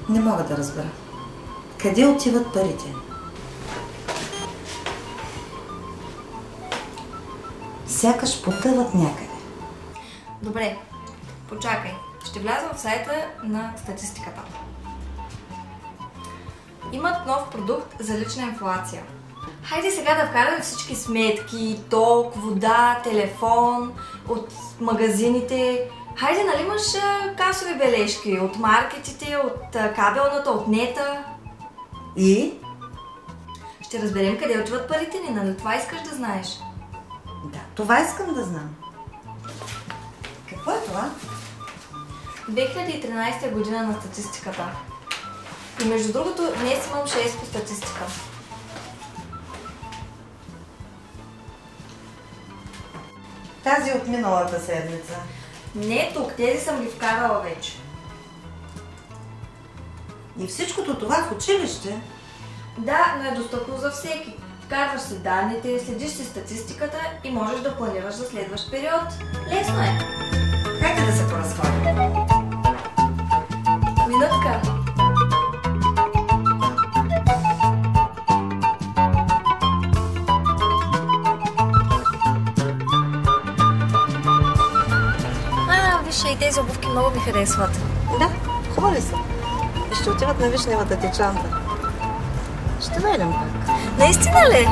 Не мога да разбера. Къде отиват парите? Сякаш потъват някъде. Добре, почакай. Ще вляза в сайта на статистиката. Имат нов продукт за лична инфлация. Хайде сега да вкараме всички сметки, ток, вода, телефон, от магазините. Хайде, нали имаш касови бележки от маркетите, от кабелната, от нета? И? Ще разберем къде отиват парите ни, нали това искаш да знаеш? Да, това искам да знам. Какво е това? 2013 година на статистиката. И между другото, днес имам 6 по статистика. Тази от миналата седмица. Не тук, тези съм ги вкарала вече. И всичкото това в училище? Да, но е достъпно за всеки. Вкарваш си данните, следиш си статистиката и можеш да планираш за следващ период. Лесно е. Хайде да се поразходим. Минутка. Виж, и тези обувки много ми харесват. Да, хубави са. И ще отиват на вишневата ти чанта. Ще дойдем пак. Наистина ли?